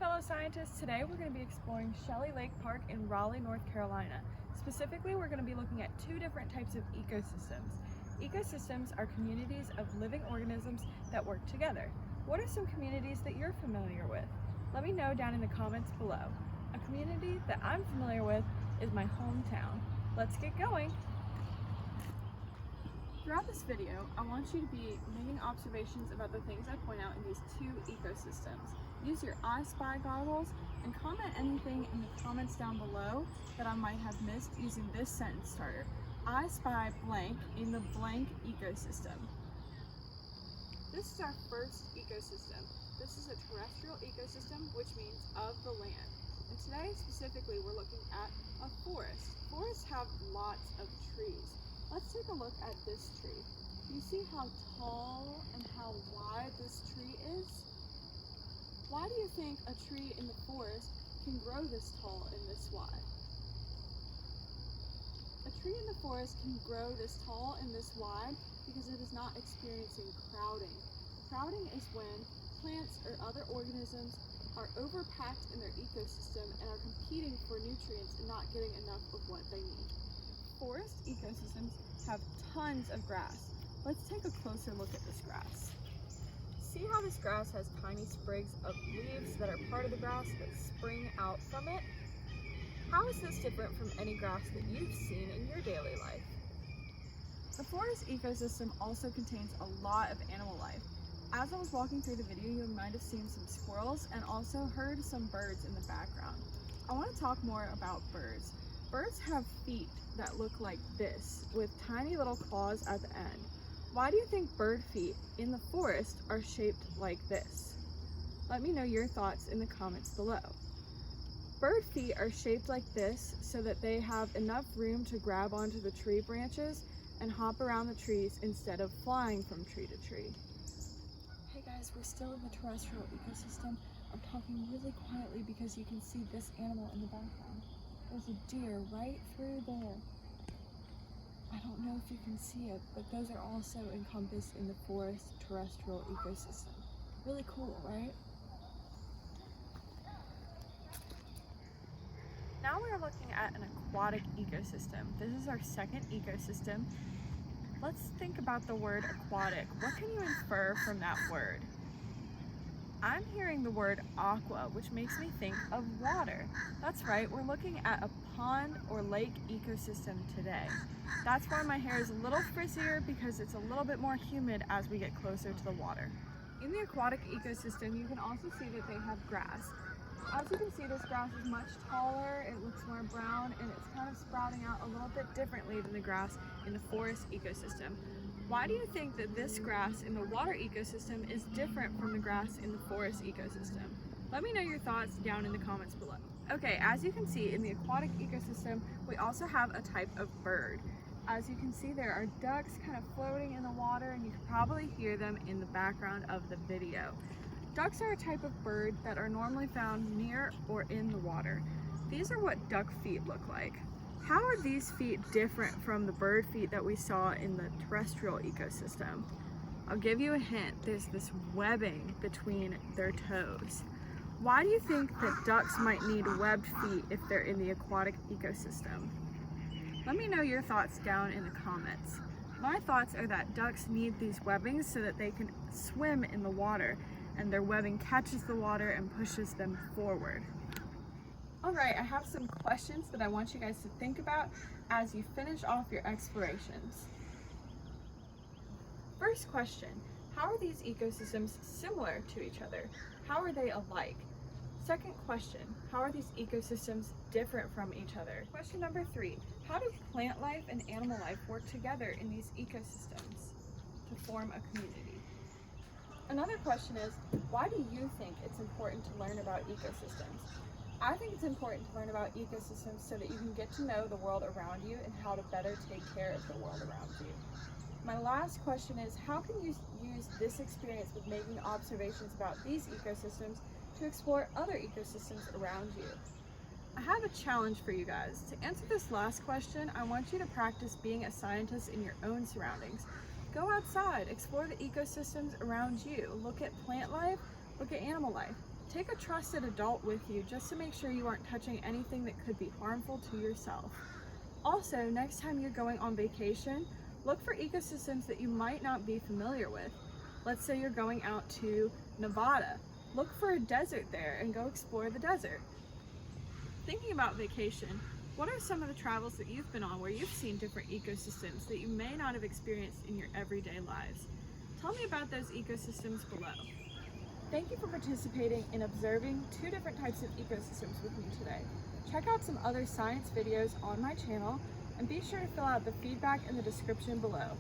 fellow scientists. Today we're going to be exploring Shelley Lake Park in Raleigh, North Carolina. Specifically, we're going to be looking at two different types of ecosystems. Ecosystems are communities of living organisms that work together. What are some communities that you're familiar with? Let me know down in the comments below. A community that I'm familiar with is my hometown. Let's get going. Throughout this video, I want you to be making observations about the things I point out in these two ecosystems. Use your I Spy goggles and comment anything in the comments down below that I might have missed using this sentence starter. I spy blank in the blank ecosystem. This is our first ecosystem. This is a terrestrial ecosystem, which means of the land. And today specifically we're looking at a forest. Forests have lots of trees. Let's take a look at this tree. Do you see how tall and how wide this tree is? Why do you think a tree in the forest can grow this tall and this wide? A tree in the forest can grow this tall and this wide because it is not experiencing crowding. Crowding is when plants or other organisms are overpacked in their ecosystem and are competing for nutrients and not getting enough of what they need. Forest ecosystems have tons of grass. Let's take a closer look at this grass. See how this grass has tiny sprigs of leaves that are part of the grass that spring out from it? How is this different from any grass that you've seen in your daily life? The forest ecosystem also contains a lot of animal life. As I was walking through the video, you might have seen some squirrels and also heard some birds in the background. I want to talk more about birds. Birds have feet that look like this, with tiny little claws at the end. Why do you think bird feet in the forest are shaped like this? Let me know your thoughts in the comments below. Bird feet are shaped like this so that they have enough room to grab onto the tree branches and hop around the trees instead of flying from tree to tree. Hey guys, we're still in the terrestrial ecosystem. I'm talking really quietly because you can see this animal in the background. There's a deer right through there. I don't know if you can see it, but those are also encompassed in the forest terrestrial ecosystem. Really cool, right? Now we're looking at an aquatic ecosystem. This is our second ecosystem. Let's think about the word aquatic. What can you infer from that word? I'm hearing the word aqua, which makes me think of water. That's right, we're looking at a pond or lake ecosystem today. That's why my hair is a little frizzier, because it's a little bit more humid as we get closer to the water. In the aquatic ecosystem, you can also see that they have grass. As you can see, this grass is much taller, it looks more brown, and it's kind of sprouting out a little bit differently than the grass in the forest ecosystem. Why do you think that this grass in the water ecosystem is different from the grass in the forest ecosystem? Let me know your thoughts down in the comments below. Okay, as you can see, in the aquatic ecosystem, we also have a type of bird. As you can see, there are ducks kind of floating in the water, and you can probably hear them in the background of the video. Ducks are a type of bird that are normally found near or in the water. These are what duck feet look like. How are these feet different from the bird feet that we saw in the terrestrial ecosystem? I'll give you a hint. There's this webbing between their toes. Why do you think that ducks might need webbed feet if they're in the aquatic ecosystem? Let me know your thoughts down in the comments. My thoughts are that ducks need these webbings so that they can swim in the water, and their webbing catches the water and pushes them forward. Alright, I have some questions that I want you guys to think about as you finish off your explorations. First question, how are these ecosystems similar to each other? How are they alike? Second question, how are these ecosystems different from each other? Question number 3, how do plant life and animal life work together in these ecosystems to form a community? Another question is, why do you think it's important to learn about ecosystems? I think it's important to learn about ecosystems so that you can get to know the world around you and how to better take care of the world around you. My last question is, how can you use this experience with making observations about these ecosystems to explore other ecosystems around you? I have a challenge for you guys. To answer this last question, I want you to practice being a scientist in your own surroundings. Go outside, explore the ecosystems around you. Look at plant life, look at animal life. Take a trusted adult with you just to make sure you aren't touching anything that could be harmful to yourself. Also, next time you're going on vacation, look for ecosystems that you might not be familiar with. Let's say you're going out to Nevada. Look for a desert there and go explore the desert. Thinking about vacation, what are some of the travels that you've been on where you've seen different ecosystems that you may not have experienced in your everyday lives? Tell me about those ecosystems below. Thank you for participating in observing 2 different types of ecosystems with me today. Check out some other science videos on my channel and be sure to fill out the feedback in the description below.